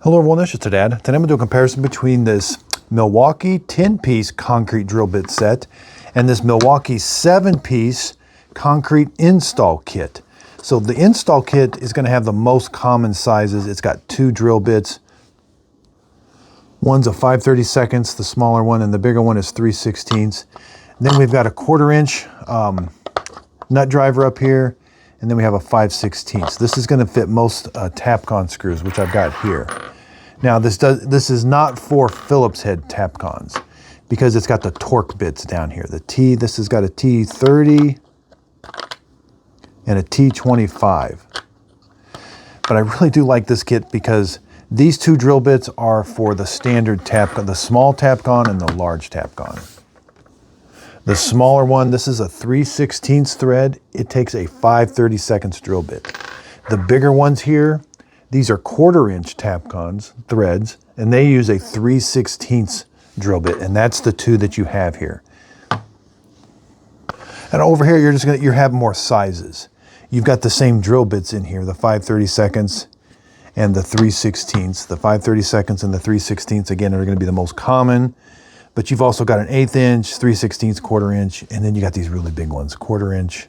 Hello everyone, this is Dad. Today I'm going to do a comparison between this Milwaukee 10-piece concrete drill bit set and this Milwaukee 7-piece concrete install kit. So the install kit is going to have the most common sizes. It's got two drill bits. One's a 5/32, the smaller one, and the bigger one is 3/16. Then we've got a 1/4 inch nut driver up here, and then we have a 5/16. This is going to fit most Tapcon screws, which I've got here. Now this is not for Phillips head Tapcons because it's got the torque bits down here. This has got a T30 and a T25. But I really do like this kit because these two drill bits are for the standard Tapcon, the small Tapcon and the large Tapcon. The smaller one, this is a 3/16 thread. It takes a 5/32 drill bit. The bigger ones here, these are 1/4 inch Tapcons threads, and they use a 3/16 drill bit, and that's the two that you have here. And over here, you have more sizes. You've got the same drill bits in here, the 5/32 and the 3/16. The 5/32 and the 3/16 again are going to be the most common. But you've also got an 1/8 inch, 3/16, 1/4 inch, and then you got these really big ones, 1/4 inch.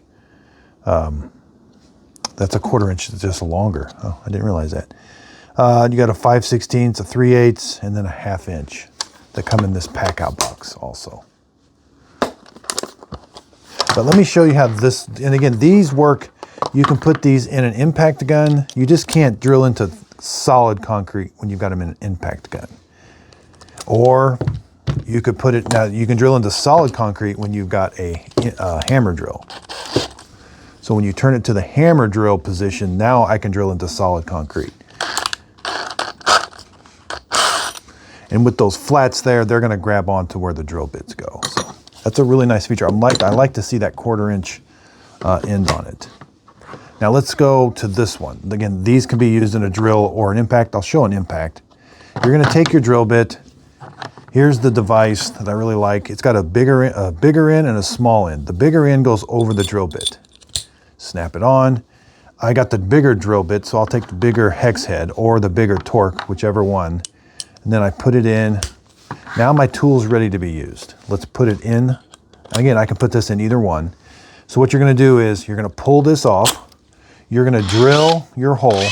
That's a 1/4 inch, just longer. Oh, I didn't realize that. You got a 5/16, a 3/8, and then a 1/2 inch that come in this pack out box also. But let me show you how this, and again, these work. You can put these in an impact gun. You just can't drill into solid concrete when you've got them in an impact gun. Or you could put it, now you can drill into solid concrete when you've got a hammer drill. So when you turn it to the hammer drill position, now I can drill into solid concrete. And with those flats there, they're gonna grab onto where the drill bits go. So that's a really nice feature. I like to see that 1/4 inch end on it. Now let's go to this one. Again, these can be used in a drill or an impact. I'll show an impact. You're gonna take your drill bit. Here's the device that I really like. It's got a bigger end and a small end. The bigger end goes over the drill bit. Snap it on. I got the bigger drill bit, so I'll take the bigger hex head or the bigger torque, whichever one. And then I put it in. Now my tool's ready to be used. Let's put it in. Again, I can put this in either one. So what you're gonna do is you're gonna pull this off. You're gonna drill your hole.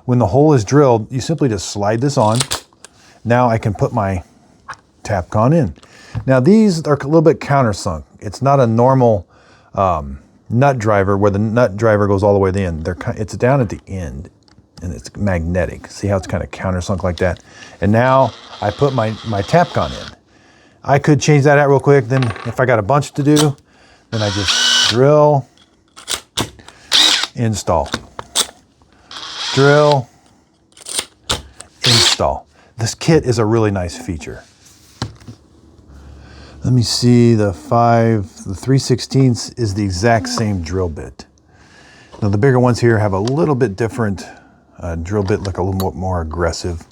When the hole is drilled, you simply just slide this on. Now I can put my Tapcon in. Now these are a little bit countersunk. It's not a normal nut driver where the nut driver goes all the way to the end. It's down at the end and it's magnetic. See how it's kind of countersunk like that? And now I put my Tapcon in. I could change that out real quick. Then if I got a bunch to do, then I just drill, install, drill, install. This kit is a really nice feature. Let me see, the 3/16 is the exact same drill bit. Now the bigger ones here have a little bit different drill bit, look a little more aggressive.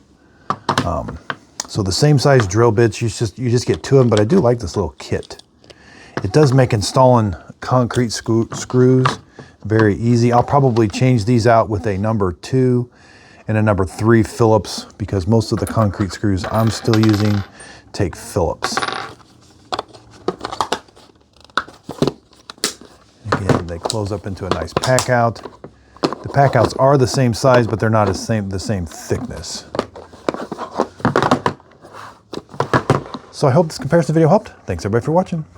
So the same size drill bits, you just get two of them, but I do like this little kit. It does make installing concrete screws very easy. I'll probably change these out with a number 2 and a number 3 Phillips because most of the concrete screws I'm still using take Phillips. Again, they close up into a nice pack out. The pack outs are the same size, but they're not the same thickness. So I hope this comparison video helped. Thanks everybody for watching.